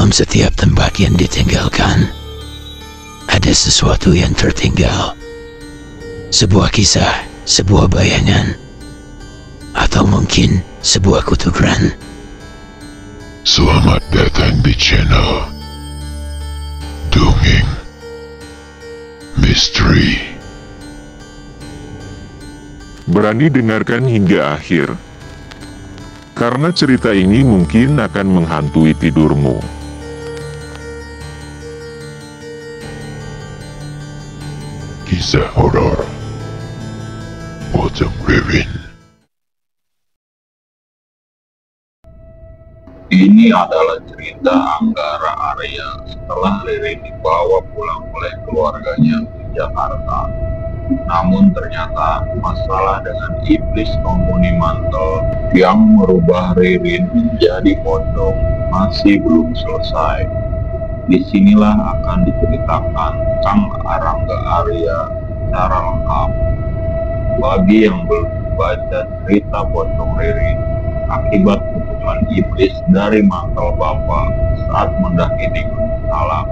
Dalam setiap tempat yang ditinggalkan, ada sesuatu yang tertinggal. Sebuah kisah, sebuah bayangan, atau mungkin sebuah kutukan. Selamat datang di channel Dongeng Misteri. Berani dengarkan hingga akhir, karena cerita ini mungkin akan menghantui tidurmu. Kisah horor Pocong Ririn. Ini adalah cerita Anggara Arya setelah Ririn dibawa pulang oleh keluarganya ke Jakarta. Namun ternyata masalah dengan iblis penghuni mantel yang merubah Ririn menjadi pocong masih belum selesai. Disinilah akan diceritakan Kang Arangga Arya secara lengkap. Bagi yang belum membaca cerita pocong Ririn akibat kutukan iblis dari mantel Bapak saat mendaki di Gunung Salak,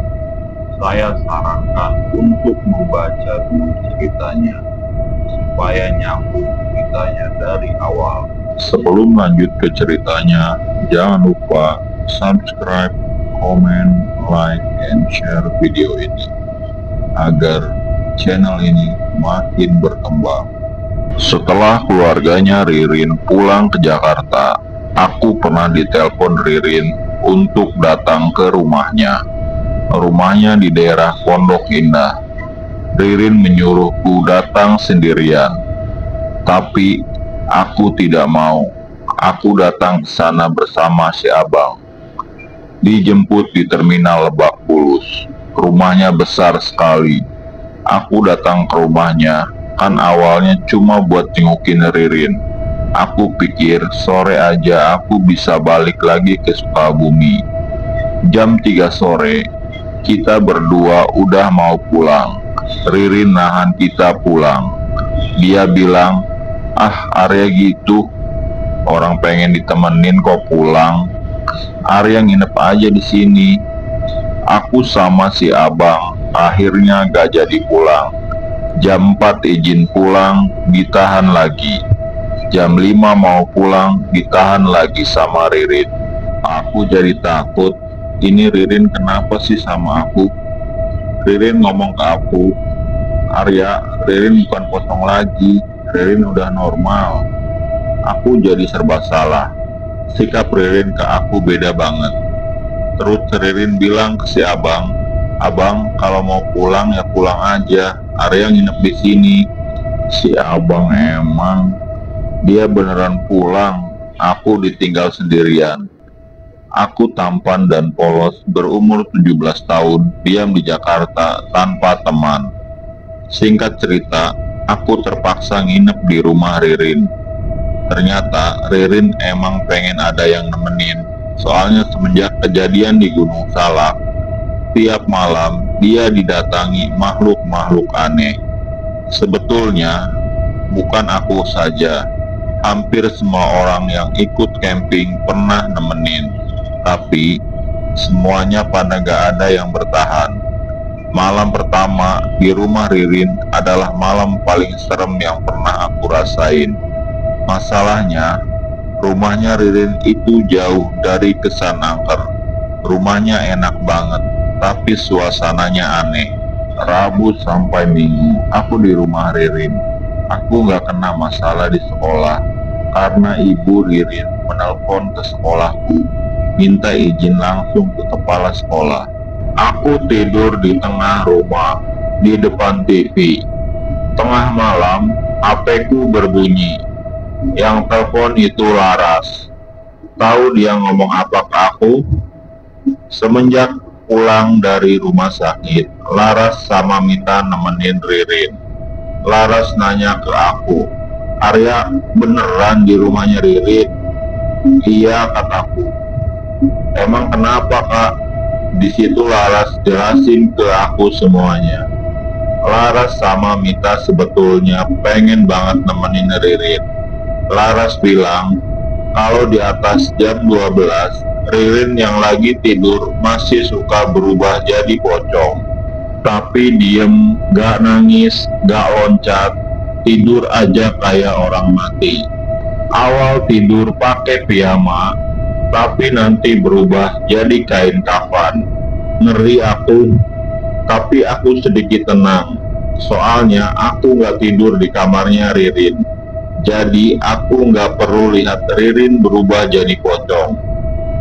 saya sarankan untuk membaca dulu ceritanya supaya nyambung ceritanya dari awal. Sebelum lanjut ke ceritanya, jangan lupa subscribe, komen, like, and share video ini agar channel ini makin berkembang. Setelah keluarganya Ririn pulang ke Jakarta, aku pernah ditelepon Ririn untuk datang ke rumahnya. Rumahnya di daerah Pondok Indah. Ririn menyuruhku datang sendirian, tapi aku tidak mau. Aku datang ke sana bersama si Abang. Dijemput di terminal Lebak Bulus. Rumahnya besar sekali. Aku datang ke rumahnya, kan awalnya cuma buat jengukin Ririn. Aku pikir sore aja aku bisa balik lagi ke Sukabumi. Jam 3 sore, kita berdua udah mau pulang. Ririn nahan kita pulang. Dia bilang, Arya gitu, orang pengen ditemenin kok pulang. Arya nginep aja di sini. Aku sama si Abang akhirnya gak jadi pulang. Jam 4 izin pulang, ditahan lagi. Jam 5 mau pulang, ditahan lagi sama Ririn. Aku jadi takut, ini Ririn kenapa sih sama aku? Ririn ngomong ke aku, Arya, Ririn bukan pocong lagi, Ririn udah normal. Aku jadi serba salah. Sikap Ririn ke aku beda banget. Terus Ririn bilang ke si Abang, Abang kalau mau pulang ya pulang aja, Arya nginep di sini. Si Abang emang, dia beneran pulang, aku ditinggal sendirian. Aku tampan dan polos, berumur 17 tahun, diam di Jakarta tanpa teman. Singkat cerita, aku terpaksa nginep di rumah Ririn. Ternyata Ririn emang pengen ada yang nemenin. Soalnya semenjak kejadian di Gunung Salak, tiap malam dia didatangi makhluk-makhluk aneh. Sebetulnya bukan aku saja, hampir semua orang yang ikut camping pernah nemenin, tapi semuanya pada gak ada yang bertahan. Malam pertama di rumah Ririn adalah malam paling serem yang pernah aku rasain. Masalahnya, rumahnya Ririn itu jauh dari Kesan Angker. Rumahnya enak banget, tapi suasananya aneh. Rabu sampai Minggu, aku di rumah Ririn. Aku gak kena masalah di sekolah, karena ibu Ririn menelpon ke sekolahku, minta izin langsung ke kepala sekolah. Aku tidur di tengah rumah, di depan TV. Tengah malam, HP-ku berbunyi. Yang telepon itu Laras. Tahu dia ngomong apa ke aku? Semenjak pulang dari rumah sakit, Laras sama minta nemenin Ririn. Laras nanya ke aku, Arya beneran di rumahnya Ririn? Iya, kataku. Emang kenapa, Kak? Di situ Laras jelasin ke aku semuanya. Laras sama Mita sebetulnya pengen banget nemenin Ririn. Laras bilang kalau di atas jam 12 Ririn yang lagi tidur masih suka berubah jadi pocong. Tapi diem, gak nangis, gak loncat, tidur aja kayak orang mati. Awal tidur pakai piyama, tapi nanti berubah jadi kain kafan. Ngeri aku, tapi aku sedikit tenang. Soalnya aku nggak tidur di kamarnya Ririn. Jadi aku nggak perlu lihat Ririn berubah jadi pocong.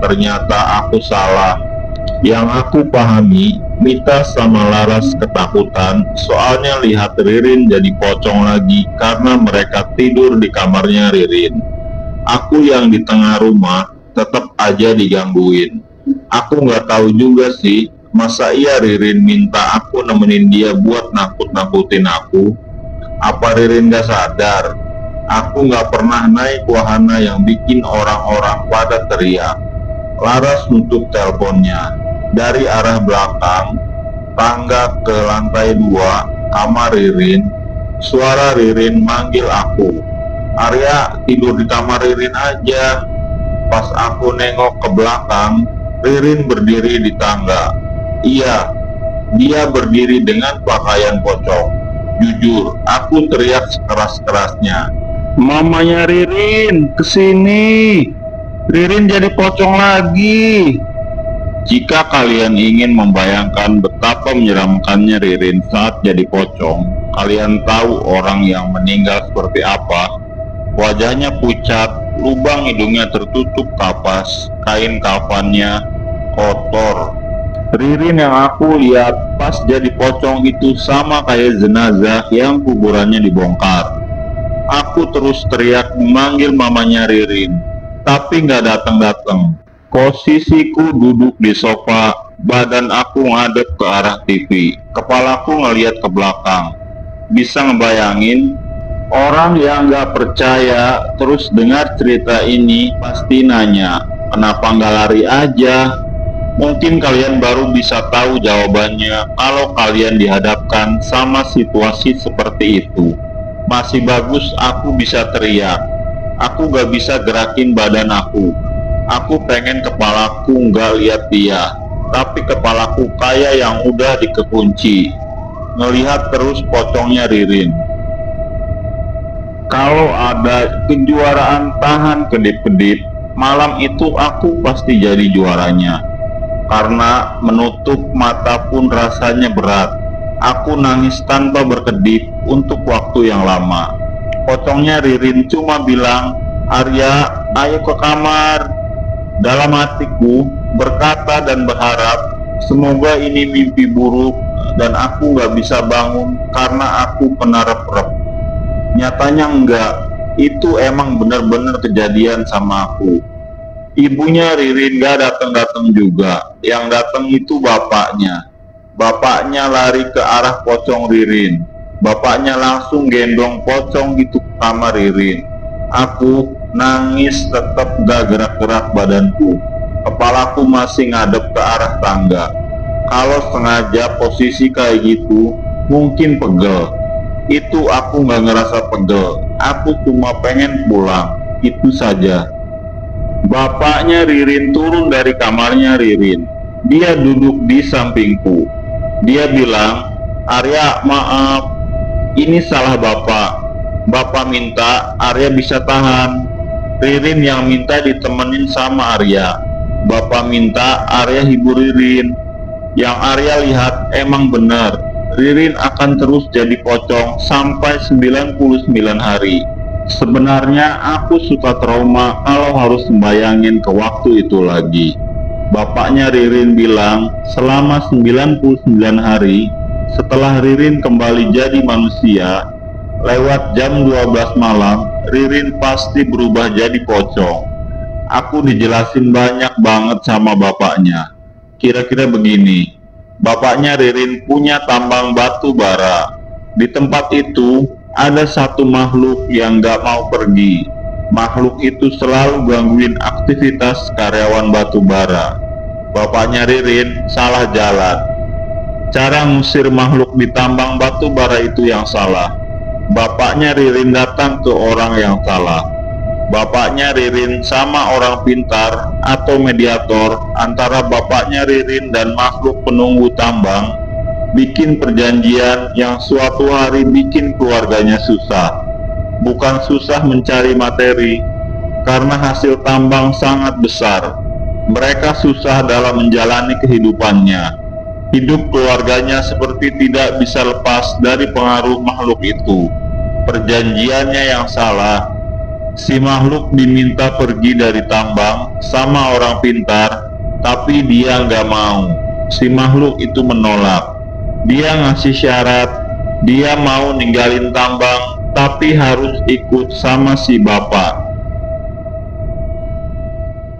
Ternyata aku salah. Yang aku pahami, Mita sama Laras ketakutan soalnya lihat Ririn jadi pocong lagi karena mereka tidur di kamarnya Ririn. Aku yang di tengah rumah tetap aja digangguin. Aku nggak tahu juga sih, masa iya Ririn minta aku nemenin dia buat nakut-nakutin aku? Apa Ririn gak sadar? Aku gak pernah naik wahana yang bikin orang-orang pada teriak. Laras nutup teleponnya. Dari arah belakang, tangga ke lantai 2, kamar Ririn. Suara Ririn manggil aku. Arya, tidur di kamar Ririn aja. Pas aku nengok ke belakang, Ririn berdiri di tangga. Iya, dia berdiri dengan pakaian pocong. Jujur, aku teriak sekeras-kerasnya. Mamanya Ririn, kesini. Ririn jadi pocong lagi. Jika kalian ingin membayangkan betapa menyeramkannya Ririn saat jadi pocong, kalian tahu orang yang meninggal seperti apa? Wajahnya pucat, lubang hidungnya tertutup kapas, kain kafannya kotor. Ririn yang aku lihat pas jadi pocong itu sama kayak jenazah yang kuburannya dibongkar. Aku terus teriak memanggil mamanya Ririn, tapi nggak datang-datang. Posisiku duduk di sofa, badan aku ngadep ke arah TV, kepalaku ngeliat ke belakang. Bisa ngebayangin, orang yang nggak percaya terus dengar cerita ini pasti nanya, kenapa nggak lari aja? Mungkin kalian baru bisa tahu jawabannya kalau kalian dihadapkan sama situasi seperti itu. Masih bagus aku bisa teriak. Aku gak bisa gerakin badan aku. Aku pengen kepalaku gak lihat dia, tapi kepalaku kayak yang udah dikekunci. Ngelihat terus pocongnya Ririn. Kalau ada kejuaraan tahan kedip-kedip, malam itu aku pasti jadi juaranya. Karena menutup mata pun rasanya berat. Aku nangis tanpa berkedip untuk waktu yang lama. Pocongnya Ririn cuma bilang, Arya, ayo ke kamar. Dalam hatiku berkata dan berharap, semoga ini mimpi buruk dan aku gak bisa bangun karena aku kena rep-rep. Nyatanya enggak, itu emang benar-benar kejadian sama aku. Ibunya Ririn gak datang-datang juga, yang datang itu bapaknya. Bapaknya lari ke arah pocong Ririn. Bapaknya langsung gendong pocong itu ke kamar Ririn. Aku nangis tetap gak gerak-gerak badanku. Kepalaku masih ngadep ke arah tangga. Kalau sengaja posisi kayak gitu, mungkin pegel. Itu aku gak ngerasa pegel. Aku cuma pengen pulang, itu saja. Bapaknya Ririn turun dari kamarnya Ririn. Dia duduk di sampingku. Dia bilang, Arya, maaf, ini salah Bapak. Bapak minta Arya bisa tahan. Ririn yang minta ditemenin sama Arya. Bapak minta Arya hibur Ririn. Yang Arya lihat emang benar, Ririn akan terus jadi pocong sampai 99 hari. Sebenarnya aku suka trauma kalau harus membayangin ke waktu itu lagi. Bapaknya Ririn bilang selama 99 hari setelah Ririn kembali jadi manusia, lewat jam 12 malam, Ririn pasti berubah jadi pocong. Aku dijelasin banyak banget sama bapaknya. Kira-kira begini, bapaknya Ririn punya tambang batu bara. Di tempat itu ada satu makhluk yang gak mau pergi. Makhluk itu selalu gangguin aktivitas karyawan batu bara. Bapaknya Ririn salah jalan. Cara ngusir makhluk di tambang batu bara itu yang salah. Bapaknya Ririn datang ke orang yang salah. bapaknya Ririn sama orang pintar atau mediator antara bapaknya Ririn dan makhluk penunggu tambang bikin perjanjian yang suatu hari bikin keluarganya susah. Bukan susah mencari materi, karena hasil tambang sangat besar. Mereka susah dalam menjalani kehidupannya. Hidup keluarganya seperti tidak bisa lepas dari pengaruh makhluk itu. Perjanjiannya yang salah. Si makhluk diminta pergi dari tambang sama orang pintar, tapi dia nggak mau. Si makhluk itu menolak. Dia ngasih syarat, dia mau ninggalin tambang, tapi harus ikut sama si bapak.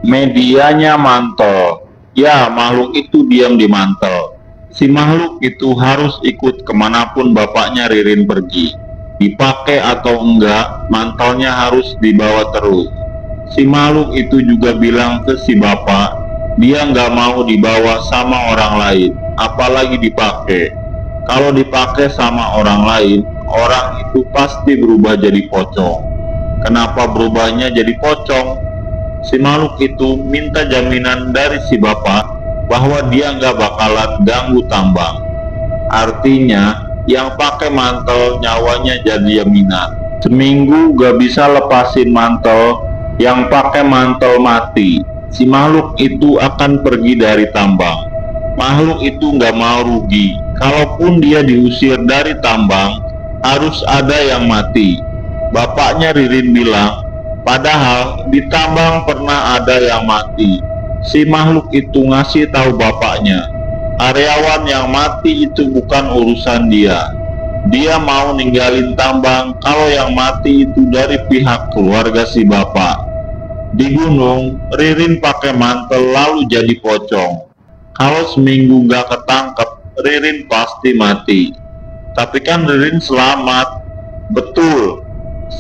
Medianya mantel. Ya, makhluk itu diam di mantel. Si makhluk itu harus ikut kemanapun bapaknya Ririn pergi. Dipakai atau enggak, mantelnya harus dibawa terus. Si makhluk itu juga bilang ke si bapak, dia nggak mau dibawa sama orang lain, apalagi dipakai. Kalau dipakai sama orang lain, orang itu pasti berubah jadi pocong. Kenapa berubahnya jadi pocong? Si makhluk itu minta jaminan dari si bapak bahwa dia nggak bakalan ganggu tambang. Artinya, yang pakai mantel nyawanya jadi jaminan. Seminggu gak bisa lepasin mantel, yang pakai mantel mati. Si makhluk itu akan pergi dari tambang. Makhluk itu nggak mau rugi. Kalaupun dia diusir dari tambang, harus ada yang mati. Bapaknya Ririn bilang, padahal di tambang pernah ada yang mati. Si makhluk itu ngasih tahu bapaknya, karyawan yang mati itu bukan urusan dia. Dia mau ninggalin tambang kalau yang mati itu dari pihak keluarga si bapak. Di gunung, Ririn pakai mantel lalu jadi pocong. Kalau seminggu gak ketangkep, Ririn pasti mati. Tapi kan Ririn selamat. Betul,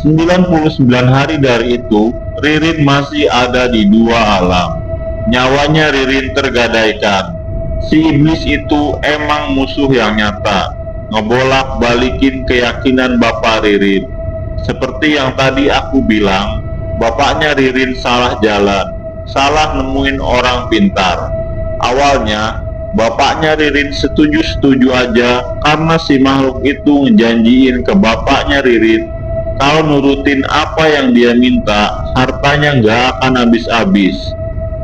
99 hari dari itu, Ririn masih ada di dua alam. Nyawanya Ririn tergadaikan. Si iblis itu emang musuh yang nyata, ngebolak-balikin keyakinan bapak Ririn. Seperti yang tadi aku bilang, bapaknya Ririn salah jalan, salah nemuin orang pintar. Awalnya, bapaknya Ririn setuju-setuju aja karena si makhluk itu ngejanjiin ke bapaknya Ririn kalau nurutin apa yang dia minta, hartanya nggak akan habis-habis.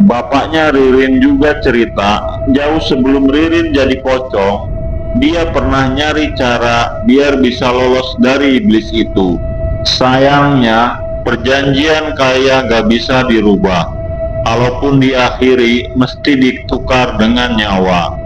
Bapaknya Ririn juga cerita, jauh sebelum Ririn jadi pocong, dia pernah nyari cara biar bisa lolos dari iblis itu. Sayangnya, perjanjian kaya gak bisa dirubah. Kalaupun diakhiri, mesti ditukar dengan nyawa.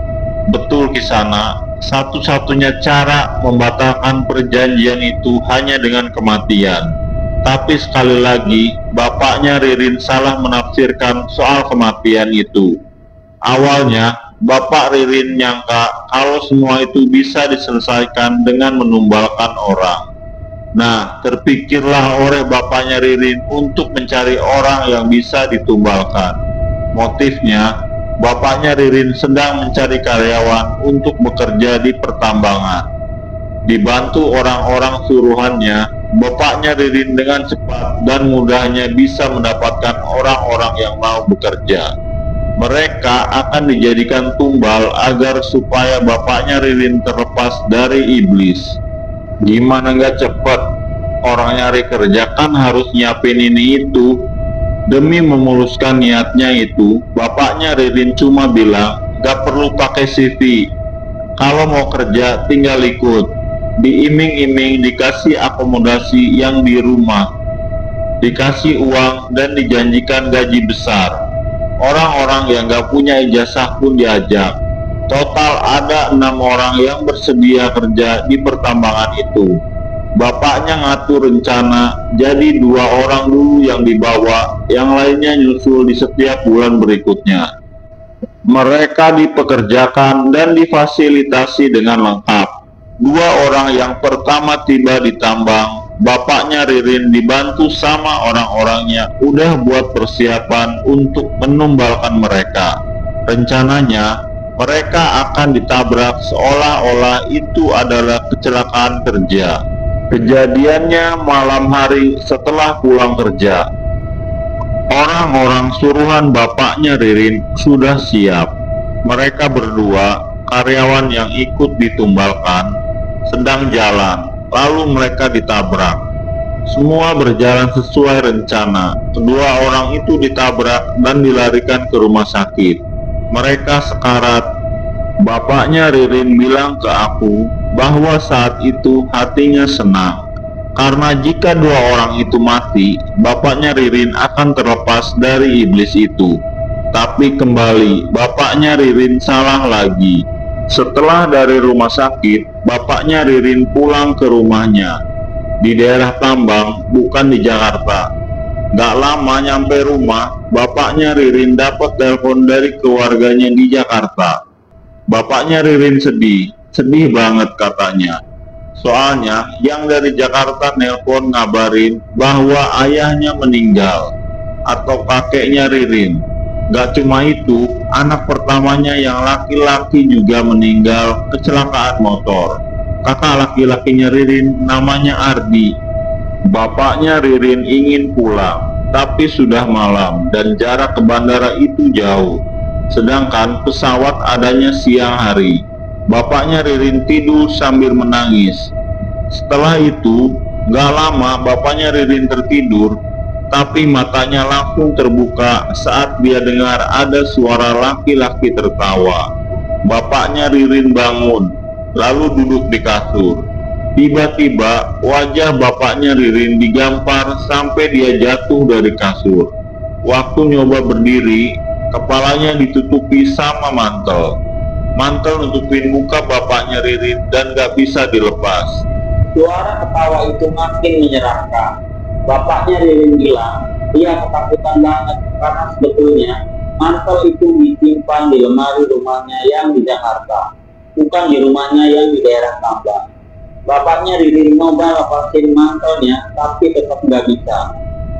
Betul Kisana, satu-satunya cara membatalkan perjanjian itu hanya dengan kematian. Tapi sekali lagi, bapaknya Ririn salah menafsirkan soal kematian itu. Awalnya, bapak Ririn nyangka kalau semua itu bisa diselesaikan dengan menumbalkan orang. Nah, terpikirlah oleh bapaknya Ririn untuk mencari orang yang bisa ditumbalkan. Motifnya, bapaknya Ririn sedang mencari karyawan untuk bekerja di pertambangan. Dibantu orang-orang suruhannya, bapaknya Ririn dengan cepat dan mudahnya bisa mendapatkan orang-orang yang mau bekerja. Mereka akan dijadikan tumbal agar supaya bapaknya Ririn terlepas dari iblis. Gimana nggak cepet? Orang nyari kerja kan harus nyiapin ini itu. Demi memuluskan niatnya itu, bapaknya Ririn cuma bilang nggak perlu pakai CV. Kalau mau kerja tinggal ikut. Diiming-iming dikasih akomodasi yang di rumah, dikasih uang dan dijanjikan gaji besar. Orang-orang yang nggak punya ijazah pun diajak. Total ada 6 orang yang bersedia kerja di pertambangan itu. Bapaknya ngatur rencana, jadi 2 orang dulu yang dibawa, yang lainnya nyusul di setiap bulan berikutnya. Mereka dipekerjakan dan difasilitasi dengan lengkap. 2 orang yang pertama tiba di tambang, bapaknya Ririn dibantu sama orang-orangnya udah buat persiapan untuk menumbalkan mereka. Rencananya, mereka akan ditabrak seolah-olah itu adalah kecelakaan kerja. Kejadiannya malam hari setelah pulang kerja. Orang-orang suruhan bapaknya Ririn sudah siap. Mereka berdua, karyawan yang ikut ditumbalkan, sedang jalan, lalu mereka ditabrak. Semua berjalan sesuai rencana. Kedua orang itu ditabrak dan dilarikan ke rumah sakit. Mereka sekarat. Bapaknya Ririn bilang ke aku bahwa saat itu hatinya senang, karena jika dua orang itu mati, bapaknya Ririn akan terlepas dari iblis itu. Tapi kembali, bapaknya Ririn salah lagi. Setelah dari rumah sakit, bapaknya Ririn pulang ke rumahnya di daerah Tambang, bukan di Jakarta. Gak lama nyampe rumah, bapaknya Ririn dapat telepon dari keluarganya di Jakarta. Bapaknya Ririn sedih banget katanya. Soalnya yang dari Jakarta nelpon ngabarin bahwa ayahnya meninggal atau kakeknya Ririn. Gak cuma itu, anak pertamanya yang laki-laki juga meninggal kecelakaan motor. Kakak laki-lakinya Ririn namanya Ardi. Bapaknya Ririn ingin pulang, tapi sudah malam dan jarak ke bandara itu jauh. Sedangkan pesawat adanya siang hari. Bapaknya Ririn tidur sambil menangis. Setelah itu, gak lama bapaknya Ririn tertidur, tapi matanya langsung terbuka saat dia dengar ada suara laki-laki tertawa. Bapaknya Ririn bangun, lalu duduk di kasur. Tiba-tiba wajah bapaknya Ririn digampar sampai dia jatuh dari kasur. Waktu nyoba berdiri, kepalanya ditutupi sama mantel. Mantel nutupin muka bapaknya Ririn dan gak bisa dilepas. Suara ketawa itu makin menyeramkan. Bapaknya Ririn bilang dia ketakutan banget karena sebetulnya mantel itu disimpan di lemari rumahnya yang di Jakarta, bukan di rumahnya yang di daerah Tambang. Bapaknya Ririn nyoba lepasin mantelnya, tapi tetap nggak bisa.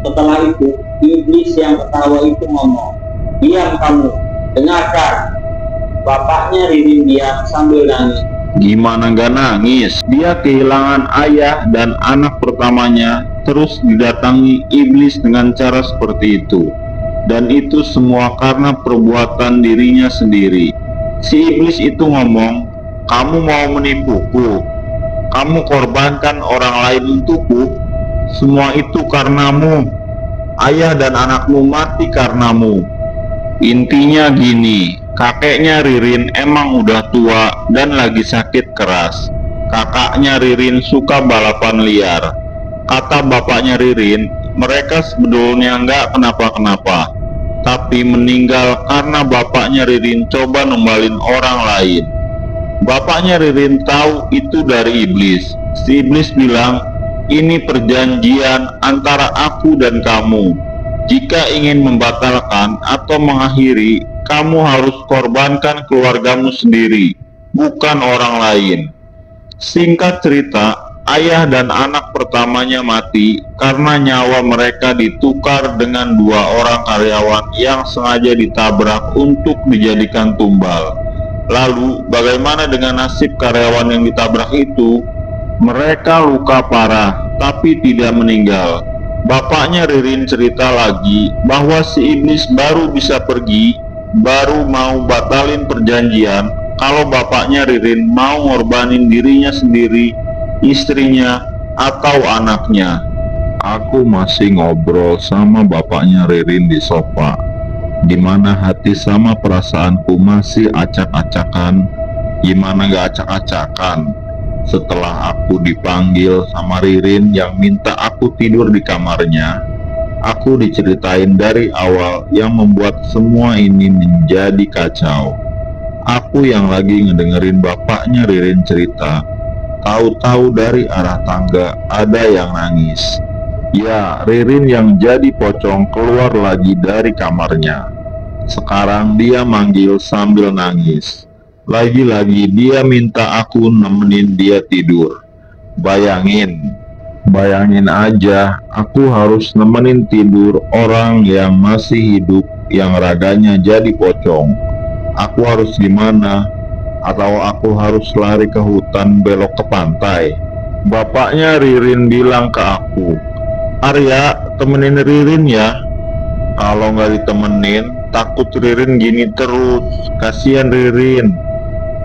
Setelah itu, iblis yang ketawa itu ngomong, "Diam kamu, dengarkan." Bapaknya Ririn diam sambil nangis. Gimana gak nangis? Dia kehilangan ayah dan anak pertamanya, terus didatangi iblis dengan cara seperti itu. Dan itu semua karena perbuatan dirinya sendiri. Si iblis itu ngomong, "Kamu mau menipuku? Kamu korbankan orang lain untukku? Semua itu karenamu. Ayah dan anakmu mati karenamu." Intinya gini, kakeknya Ririn emang udah tua dan lagi sakit keras. Kakaknya Ririn suka balapan liar. Kata bapaknya Ririn, mereka sebetulnya nggak kenapa-kenapa, tapi meninggal karena bapaknya Ririn coba nembalin orang lain. Bapaknya Ririn tahu itu dari iblis. Si iblis bilang, "Ini perjanjian antara aku dan kamu. Jika ingin membatalkan atau mengakhiri, kamu harus korbankan keluargamu sendiri, bukan orang lain." Singkat cerita, ayah dan anak pertamanya mati karena nyawa mereka ditukar dengan dua orang karyawan yang sengaja ditabrak untuk dijadikan tumbal. Lalu, bagaimana dengan nasib karyawan yang ditabrak itu? Mereka luka parah, tapi tidak meninggal. Bapaknya Ririn cerita lagi bahwa si iblis baru bisa pergi, baru mau batalin perjanjian kalau bapaknya Ririn mau ngorbanin dirinya sendiri, istrinya, atau anaknya. Aku masih ngobrol sama bapaknya Ririn di sofa, dimana hati sama perasaanku masih acak-acakan. Gimana gak acak-acakan setelah aku dipanggil sama Ririn yang minta aku tidur di kamarnya. Aku diceritain dari awal yang membuat semua ini menjadi kacau. Aku yang lagi ngedengerin bapaknya Ririn cerita, tahu-tahu dari arah tangga ada yang nangis. Ya, Ririn yang jadi pocong keluar lagi dari kamarnya. Sekarang dia manggil sambil nangis. Lagi-lagi dia minta aku nemenin dia tidur. Bayangin aja, aku harus nemenin tidur orang yang masih hidup, yang raganya jadi pocong. Aku harus gimana? Atau aku harus lari ke hutan belok ke pantai? Bapaknya Ririn bilang ke aku, "Arya, temenin Ririn ya." Kalau nggak ditemenin, takut Ririn gini terus. Kasihan Ririn.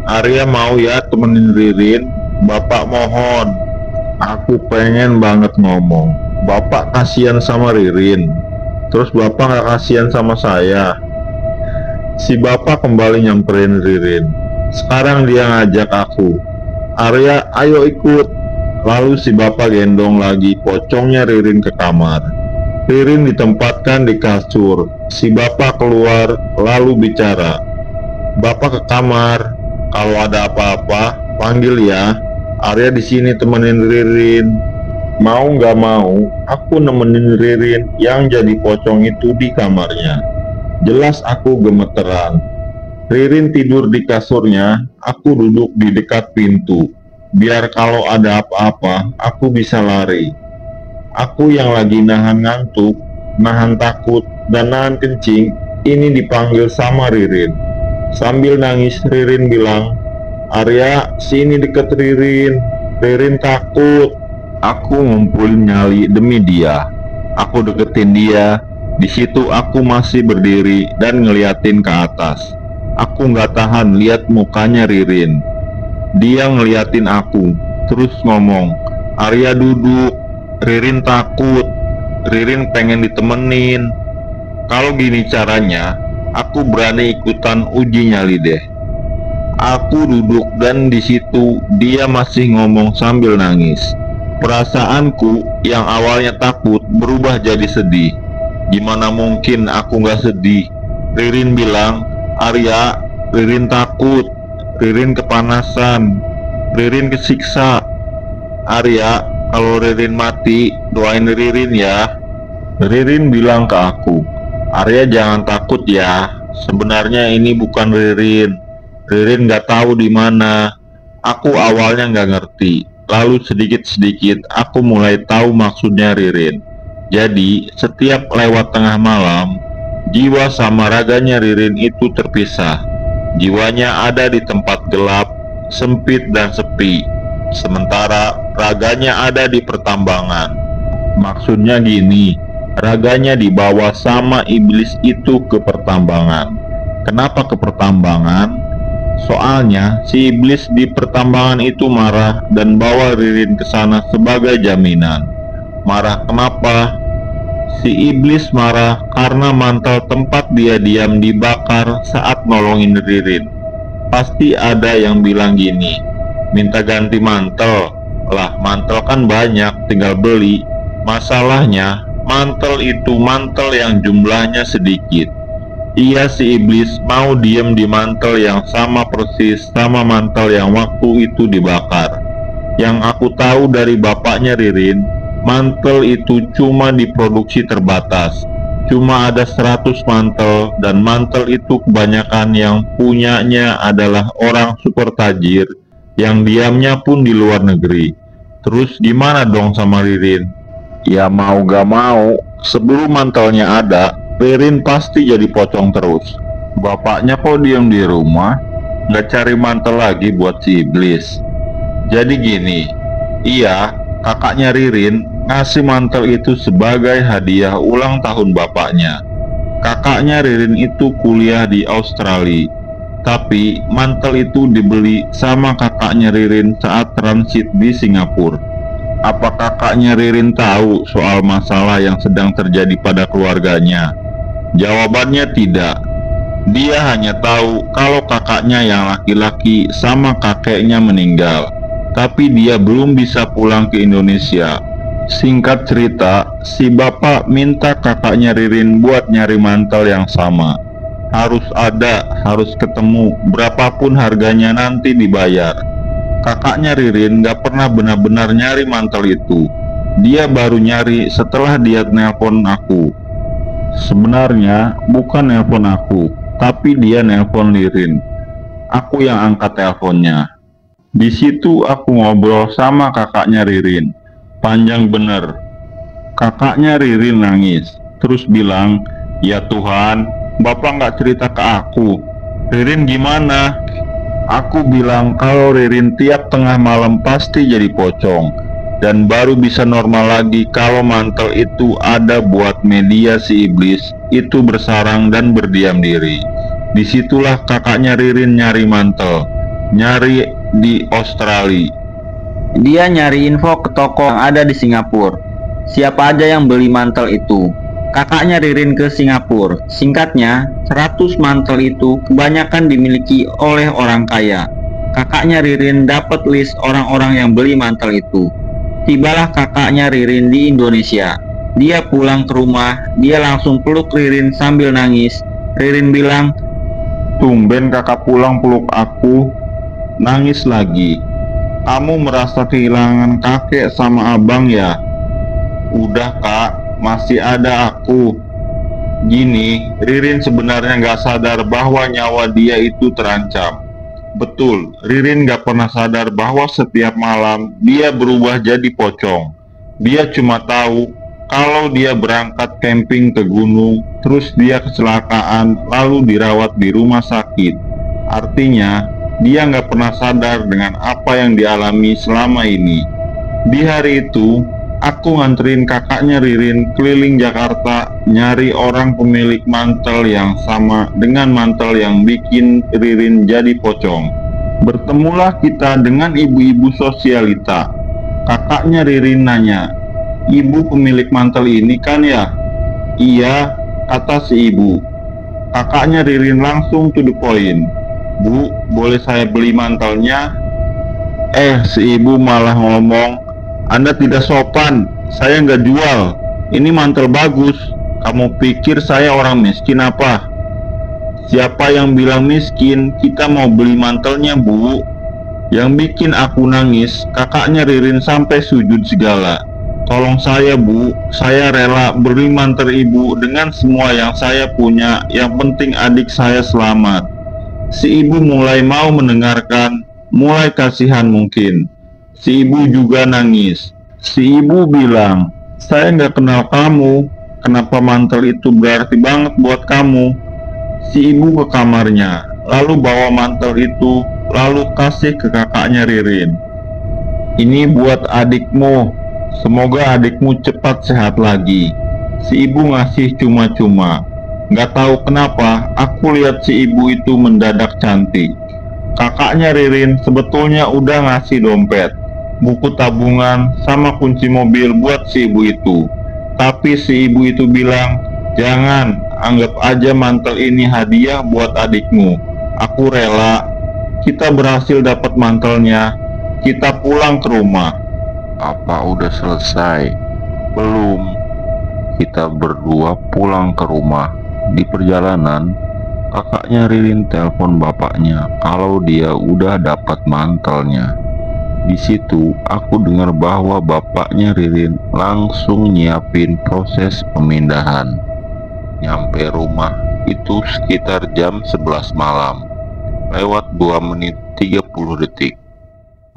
Arya mau ya temenin Ririn. Bapak mohon. Aku pengen banget ngomong. Bapak kasihan sama Ririn. Terus bapak nggak kasihan sama saya. Si bapak kembali nyamperin Ririn. Sekarang dia ngajak aku. Arya, ayo ikut. Lalu si bapak gendong lagi pocongnya Ririn ke kamar. Ririn ditempatkan di kasur. Si bapak keluar lalu bicara. Bapak ke kamar. Kalau ada apa-apa, panggil ya. Arya di sini temenin Ririn. Mau nggak mau, aku nemenin Ririn yang jadi pocong itu di kamarnya. Jelas aku gemeteran. Ririn tidur di kasurnya, aku duduk di dekat pintu. Biar kalau ada apa-apa, aku bisa lari. Aku yang lagi nahan ngantuk, nahan takut, dan nahan kencing, ini dipanggil sama Ririn. Sambil nangis Ririn bilang, Arya, sini deket Ririn. Ririn takut. Aku ngumpulin nyali demi dia. Aku deketin dia. Di situ aku masih berdiri dan ngeliatin ke atas. Aku nggak tahan lihat mukanya Ririn. Dia ngeliatin aku, terus ngomong, Arya duduk. Ririn takut. Ririn pengen ditemenin. Kalau gini caranya, aku berani ikutan uji nyali deh. Aku duduk dan di situ dia masih ngomong sambil nangis. Perasaanku yang awalnya takut berubah jadi sedih. Gimana mungkin aku nggak sedih? Ririn bilang, Arya, Ririn takut, Ririn kepanasan, Ririn kesiksa. Arya, kalau Ririn mati, doain Ririn ya. Ririn bilang ke aku, Arya jangan takut ya. Sebenarnya ini bukan Ririn. Ririn nggak tahu di mana. Aku awalnya nggak ngerti. Lalu sedikit-sedikit aku mulai tahu maksudnya Ririn. Jadi setiap lewat tengah malam, jiwa sama raganya Ririn itu terpisah. Jiwanya ada di tempat gelap, sempit dan sepi. Sementara raganya ada di pertambangan. Maksudnya gini, raganya dibawa sama iblis itu ke pertambangan. Kenapa ke pertambangan? Soalnya si iblis di pertambangan itu marah dan bawa Ririn ke sana sebagai jaminan. Marah kenapa? Si iblis marah karena mantel tempat dia diam dibakar saat nolongin Ririn. Pasti ada yang bilang gini, minta ganti mantel. Lah, mantel kan banyak, tinggal beli. Masalahnya, mantel itu mantel yang jumlahnya sedikit. Iya, si iblis mau diem di mantel yang sama persis sama mantel yang waktu itu dibakar. Yang aku tahu dari bapaknya Ririn, mantel itu cuma diproduksi terbatas. Cuma ada 100 mantel, dan mantel itu kebanyakan yang punyanya adalah orang super tajir yang diamnya pun di luar negeri. Terus gimana dong sama Ririn? Ya mau gak mau, sebelum mantelnya ada, Ririn pasti jadi pocong terus. Bapaknya kok diam di rumah, nggak cari mantel lagi buat si iblis. Jadi gini, iya, kakaknya Ririn ngasih mantel itu sebagai hadiah ulang tahun bapaknya. Kakaknya Ririn itu kuliah di Australia, tapi mantel itu dibeli sama kakaknya Ririn saat transit di Singapura. Apa kakaknya Ririn tahu soal masalah yang sedang terjadi pada keluarganya? Jawabannya tidak. Dia hanya tahu kalau kakaknya yang laki-laki sama kakeknya meninggal, tapi dia belum bisa pulang ke Indonesia. Singkat cerita, si bapak minta kakaknya Ririn buat nyari mantel yang sama. Harus ada, harus ketemu, berapapun harganya nanti dibayar. Kakaknya Ririn gak pernah benar-benar nyari mantel itu. Dia baru nyari setelah dia nelpon aku. Sebenarnya bukan nelpon aku, tapi dia nelpon Ririn. Aku yang angkat teleponnya. Di situ aku ngobrol sama kakaknya Ririn. Panjang bener. Kakaknya Ririn nangis, terus bilang, ya Tuhan, Bapak nggak cerita ke aku. Ririn gimana? Aku bilang kalau Ririn tiap tengah malam pasti jadi pocong. dan baru bisa normal lagi kalau mantel itu ada buat media si iblis itu bersarang dan berdiam diri. Disitulah kakaknya Ririn nyari mantel, nyari di Australia. Dia nyari info ke toko yang ada di Singapura. Siapa aja yang beli mantel itu? Kakaknya Ririn ke Singapura. Singkatnya, 100 mantel itu kebanyakan dimiliki oleh orang kaya. Kakaknya Ririn dapat list orang-orang yang beli mantel itu. Tibalah kakaknya Ririn di Indonesia. Dia pulang ke rumah, dia langsung peluk Ririn sambil nangis. Ririn bilang, "Tumben kakak pulang peluk aku." Nangis lagi. "Kamu merasa kehilangan kakek sama abang ya?" "Udah kak, masih ada aku." Gini, Ririn sebenarnya nggak sadar bahwa nyawa dia itu terancam. Betul, Ririn nggak pernah sadar bahwa setiap malam dia berubah jadi pocong. Dia cuma tahu kalau dia berangkat camping ke gunung, terus dia kecelakaan, lalu dirawat di rumah sakit. Artinya, dia nggak pernah sadar dengan apa yang dialami selama ini. Di hari itu, aku nganterin kakaknya Ririn keliling Jakarta nyari orang pemilik mantel yang sama dengan mantel yang bikin Ririn jadi pocong. Bertemulah kita dengan ibu-ibu sosialita. Kakaknya Ririn nanya, "Ibu pemilik mantel ini kan ya?" "Iya," kata si ibu. Kakaknya Ririn langsung to the point. "Bu, boleh saya beli mantelnya?" Si ibu malah ngomong, "Anda tidak sopan, saya nggak jual. Ini mantel bagus. Kamu pikir saya orang miskin apa?" "Siapa yang bilang miskin? Kita mau beli mantelnya, Bu." Yang bikin aku nangis, kakaknya Ririn sampai sujud segala. "Tolong saya, Bu, saya rela beli mantel ibu dengan semua yang saya punya. Yang penting adik saya selamat." Si ibu mulai mau mendengarkan, mulai kasihan mungkin. Si ibu juga nangis. Si ibu bilang, "Saya nggak kenal kamu. Kenapa mantel itu berarti banget buat kamu?" Si ibu ke kamarnya, lalu bawa mantel itu, lalu kasih ke kakaknya Ririn. "Ini buat adikmu. Semoga adikmu cepat sehat lagi." Si ibu ngasih cuma-cuma. Nggak tahu kenapa, aku lihat si ibu itu mendadak cantik. Kakaknya Ririn sebetulnya udah ngasih dompet, buku tabungan, sama kunci mobil buat si ibu itu. Tapi si ibu itu bilang, "Jangan, anggap aja mantel ini hadiah buat adikmu. Aku rela." Kita berhasil dapat mantelnya. Kita pulang ke rumah. "Apa udah selesai?" "Belum." Kita berdua pulang ke rumah. Di perjalanan, kakaknya Ririn telepon bapaknya kalau dia udah dapat mantelnya. Di situ aku dengar bahwa bapaknya Ririn langsung nyiapin proses pemindahan. Nyampe rumah itu sekitar jam 11 malam, lewat 2 menit 30 detik.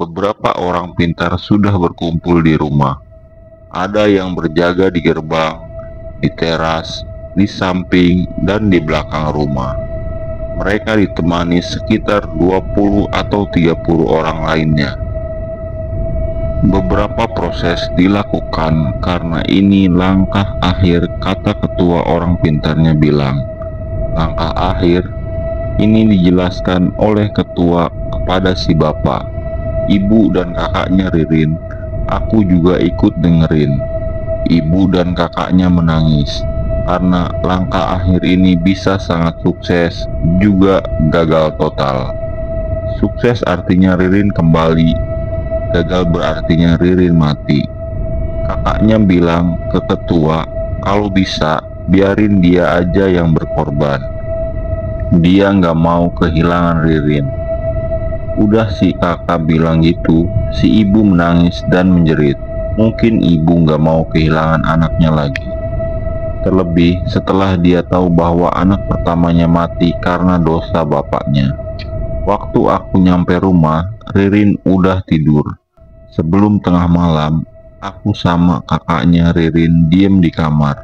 Beberapa orang pintar sudah berkumpul di rumah. Ada yang berjaga di gerbang, di teras, di samping, dan di belakang rumah. Mereka ditemani sekitar 20 atau 30 orang lainnya. Beberapa proses dilakukan karena ini langkah akhir, kata ketua orang pintarnya bilang. Langkah akhir ini dijelaskan oleh ketua kepada si bapak, ibu dan kakaknya Ririn. Aku juga ikut dengerin. Ibu dan kakaknya menangis karena langkah akhir ini bisa sangat sukses, juga gagal total. Sukses artinya Ririn kembali, gagal berartinya Ririn mati. Kakaknya bilang ke ketua kalau bisa biarin dia aja yang berkorban. Dia nggak mau kehilangan Ririn. Udah si kakak bilang gitu, si ibu menangis dan menjerit. Mungkin ibu nggak mau kehilangan anaknya lagi. Terlebih setelah dia tahu bahwa anak pertamanya mati karena dosa bapaknya. Waktu aku nyampe rumah, Ririn udah tidur. Sebelum tengah malam, aku sama kakaknya Ririn diem di kamar.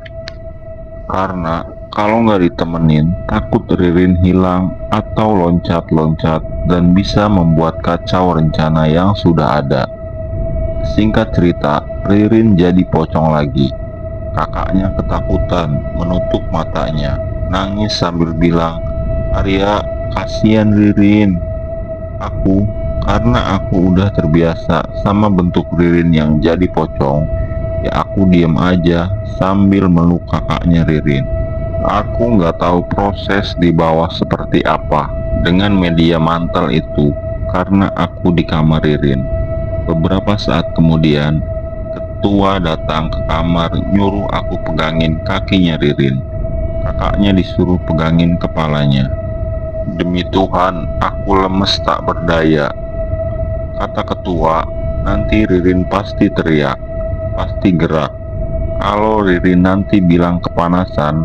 Karena kalau nggak ditemenin, takut Ririn hilang atau loncat-loncat dan bisa membuat kacau rencana yang sudah ada. Singkat cerita, Ririn jadi pocong lagi. Kakaknya ketakutan, menutup matanya, nangis sambil bilang, "Arya, kasihan Ririn." Karena aku udah terbiasa sama bentuk Ririn yang jadi pocong, ya aku diem aja sambil meluk kakaknya Ririn. Aku nggak tahu proses di bawah seperti apa dengan media mantel itu karena aku di kamar Ririn. Beberapa saat kemudian, ketua datang ke kamar nyuruh aku pegangin kakinya Ririn. Kakaknya disuruh pegangin kepalanya. Demi Tuhan, aku lemes tak berdaya. Kata ketua, nanti Ririn pasti teriak, pasti gerak. Kalau Ririn nanti bilang kepanasan,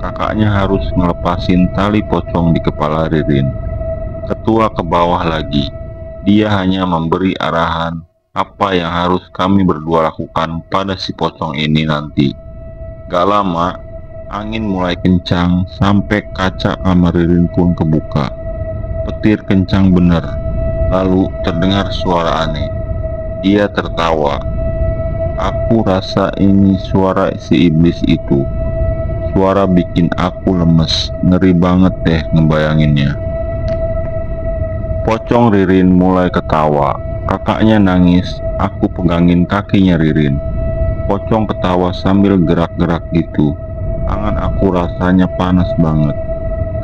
kakaknya harus ngelepasin tali pocong di kepala Ririn. Ketua ke bawah lagi. Dia hanya memberi arahan apa yang harus kami berdua lakukan pada si pocong ini nanti. Gak lama, angin mulai kencang sampai kaca kamar Ririn pun kebuka. Petir kencang bener. Lalu terdengar suara aneh. Dia tertawa. Aku rasa ini suara si iblis itu. Suara bikin aku lemes, ngeri banget deh ngebayanginnya. Pocong Ririn mulai ketawa. Kakaknya nangis, aku pegangin kakinya Ririn. Pocong ketawa sambil gerak-gerak gitu. Tangan aku rasanya panas banget.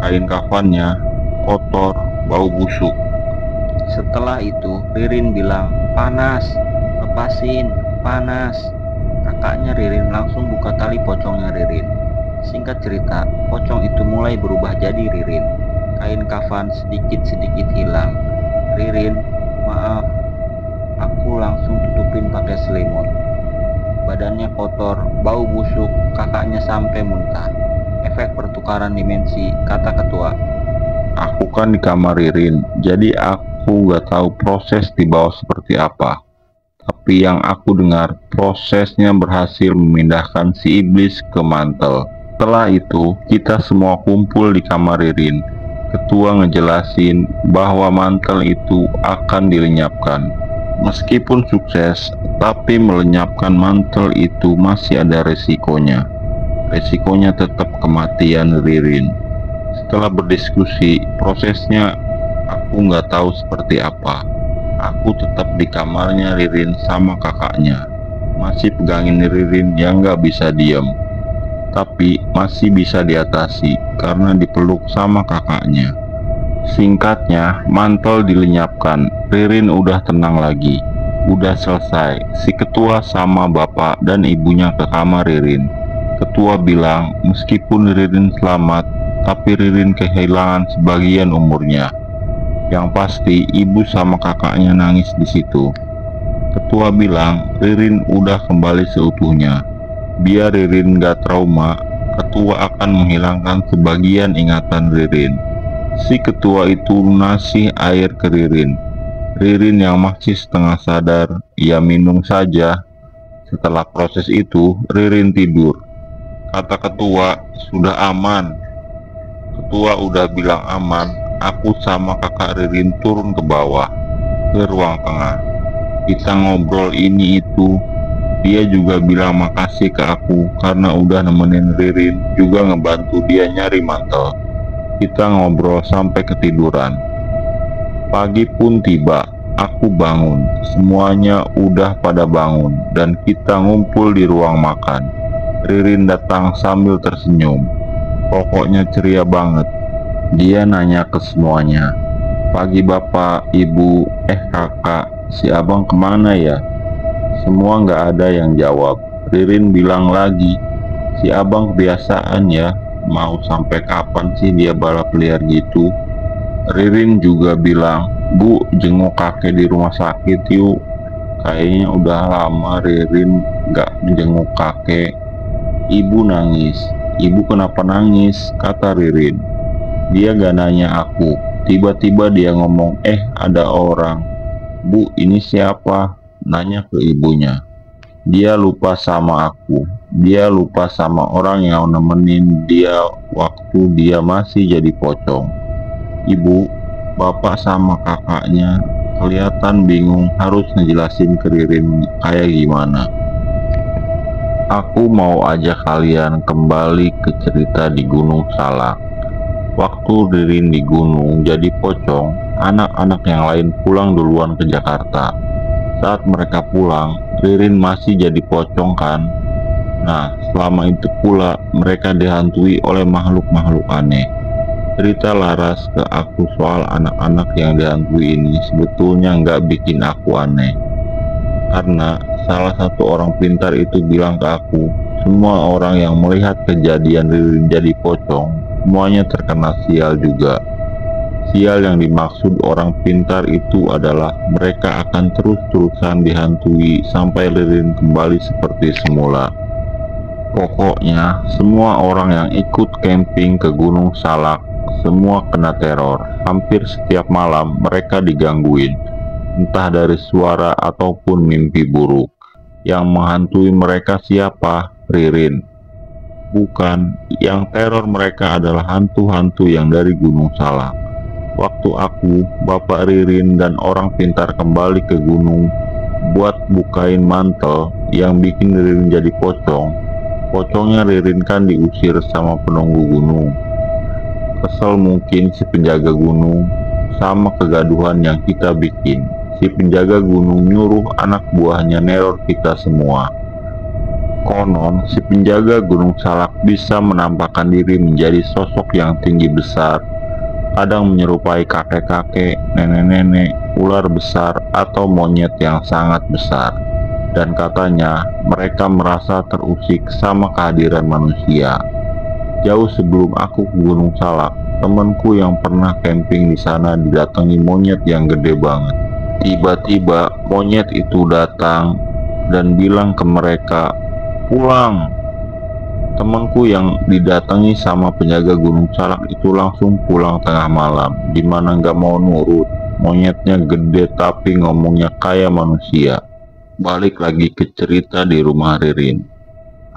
Kain kafannya kotor, bau busuk. Setelah itu Ririn bilang, "Panas, lepasin, panas." Kakaknya Ririn langsung buka tali pocongnya Ririn. Singkat cerita, pocong itu mulai berubah jadi Ririn. Kain kafan sedikit-sedikit hilang. "Ririn, maaf." Aku langsung tutupin pakai selimut. Badannya kotor, bau busuk, kakaknya sampai muntah. Efek pertukaran dimensi, kata ketua. Aku kan di kamar Ririn, jadi aku gak tahu proses di bawah seperti apa. Tapi yang aku dengar, prosesnya berhasil memindahkan si iblis ke mantel. Setelah itu, kita semua kumpul di kamar Ririn. Ketua ngejelasin bahwa mantel itu akan dilenyapkan. Meskipun sukses, tapi melenyapkan mantel itu masih ada resikonya. Resikonya tetap kematian Ririn. Setelah berdiskusi, prosesnya aku nggak tahu seperti apa. Aku tetap di kamarnya Ririn sama kakaknya. Masih pegangin Ririn yang nggak bisa diem. Tapi masih bisa diatasi karena dipeluk sama kakaknya. Singkatnya, mantel dilenyapkan. Ririn udah tenang lagi. Udah selesai. Si ketua sama bapak dan ibunya ke kamar Ririn. Ketua bilang meskipun Ririn selamat, tapi Ririn kehilangan sebagian umurnya. Yang pasti ibu sama kakaknya nangis di situ. Ketua bilang Ririn udah kembali seutuhnya. Biar Ririn gak trauma, ketua akan menghilangkan sebagian ingatan Ririn. Si ketua itu lunasi air ke Ririn. Ririn yang masih setengah sadar, ia minum saja. Setelah proses itu, Ririn tidur. Kata ketua, sudah aman. Ketua udah bilang aman, aku sama kakak Ririn turun ke bawah, ke ruang tengah. Kita ngobrol ini itu. Dia juga bilang makasih ke aku karena udah nemenin Ririn, juga ngebantu dia nyari mantel. Kita ngobrol sampai ketiduran. Pagi pun tiba, aku bangun. Semuanya udah pada bangun dan kita ngumpul di ruang makan. Ririn datang sambil tersenyum. Pokoknya ceria banget. Dia nanya ke semuanya, "Pagi bapak, ibu, kakak, si abang kemana ya?" Semua nggak ada yang jawab. Ririn bilang lagi, "Si abang kebiasaan ya, mau sampai kapan sih dia balap liar gitu?" Ririn juga bilang, "Bu, jenguk kakek di rumah sakit yuk." Kayaknya udah lama Ririn nggak jenguk kakek. Ibu nangis. "Ibu kenapa nangis?" kata Ririn. Dia gak nanya aku. Tiba-tiba dia ngomong, ada orang." "Bu, ini siapa?" Nanya ke ibunya. Dia lupa sama aku. Dia lupa sama orang yang nemenin dia waktu dia masih jadi pocong. "Ibu, bapak sama kakaknya kelihatan bingung harus ngejelasin ke Ririn kayak gimana. Aku mau ajak kalian kembali ke cerita di Gunung Salak. Waktu Ririn di gunung jadi pocong, anak-anak yang lain pulang duluan ke Jakarta. Saat mereka pulang, Ririn masih jadi pocong kan? Nah, selama itu pula mereka dihantui oleh makhluk-makhluk aneh. Cerita Laras ke aku soal anak-anak yang dihantui ini sebetulnya nggak bikin aku aneh. Karena salah satu orang pintar itu bilang ke aku, semua orang yang melihat kejadian Ririn jadi pocong, semuanya terkena sial juga. Sial yang dimaksud orang pintar itu adalah mereka akan terus-terusan dihantui sampai Ririn kembali seperti semula. Pokoknya, semua orang yang ikut camping ke Gunung Salak semua kena teror. Hampir setiap malam mereka digangguin, entah dari suara ataupun mimpi buruk. Yang menghantui mereka siapa? Ririn. Bukan, yang teror mereka adalah hantu-hantu yang dari Gunung Salak. Waktu aku, Bapak Ririn, dan orang pintar kembali ke gunung buat bukain mantel yang bikin Ririn jadi pocong. Pocongnya Ririn kan diusir sama penunggu gunung. Kesel mungkin si penjaga gunung sama kegaduhan yang kita bikin. Si penjaga gunung nyuruh anak buahnya neror kita semua. Konon si penjaga Gunung Salak bisa menampakkan diri menjadi sosok yang tinggi besar, kadang menyerupai kakek-kakek, nenek-nenek, ular besar, atau monyet yang sangat besar. Dan katanya mereka merasa terusik sama kehadiran manusia. Jauh sebelum aku ke Gunung Salak, temanku yang pernah camping di sana didatangi monyet yang gede banget. Tiba-tiba monyet itu datang dan bilang ke mereka, "Pulang." Temanku yang didatangi sama penjaga Gunung Salak itu langsung pulang tengah malam, dimana nggak mau nurut. Monyetnya gede tapi ngomongnya kayak manusia. Balik lagi ke cerita di rumah Ririn.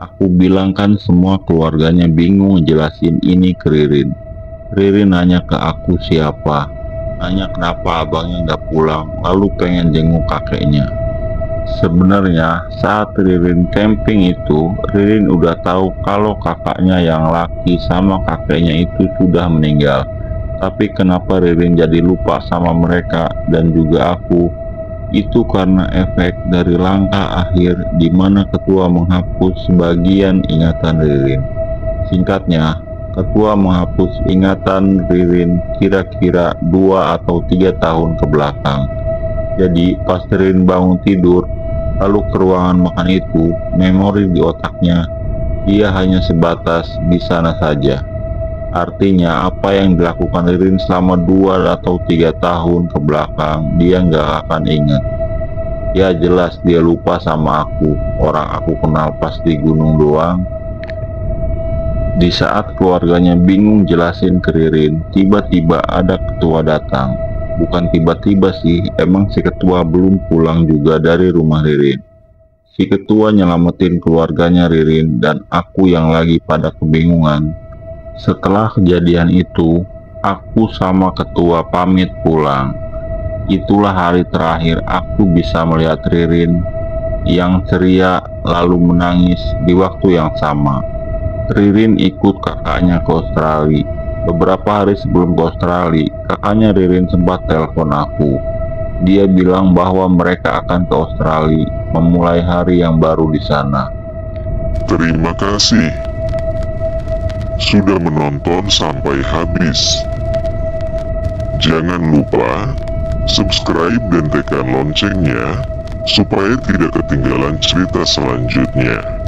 Aku bilang kan semua keluarganya bingung jelasin ini ke Ririn. Ririn nanya ke aku siapa, nanya kenapa abangnya nggak pulang, lalu pengen jenguk kakeknya. Sebenarnya saat Ririn camping itu, Ririn udah tahu kalau kakaknya yang laki sama kakeknya itu sudah meninggal. Tapi kenapa Ririn jadi lupa sama mereka dan juga aku? Itu karena efek dari langkah akhir di mana ketua menghapus sebagian ingatan Ririn. Singkatnya, ketua menghapus ingatan Ririn kira-kira 2 atau 3 tahun ke belakang. Jadi pas Ririn bangun tidur lalu ke ruangan makan itu, memori di otaknya dia hanya sebatas di sana saja. Artinya apa yang dilakukan Ririn selama 2 atau 3 tahun ke belakang dia nggak akan ingat. Ya jelas dia lupa sama aku, orang aku kenal pas di gunung doang. Di saat keluarganya bingung jelasin ke Ririn, tiba-tiba ada ketua datang. Bukan tiba-tiba sih, emang si ketua belum pulang juga dari rumah Ririn. Si ketua nyelamatin keluarganya Ririn dan aku yang lagi pada kebingungan. Setelah kejadian itu, aku sama ketua pamit pulang. Itulah hari terakhir aku bisa melihat Ririn yang ceria lalu menangis di waktu yang sama. Ririn ikut kakaknya ke Australia. Beberapa hari sebelum ke Australia, kakaknya Ririn sempat telepon aku. Dia bilang bahwa mereka akan ke Australia memulai hari yang baru di sana. Terima kasih sudah menonton sampai habis. Jangan lupa subscribe dan tekan loncengnya supaya tidak ketinggalan cerita selanjutnya.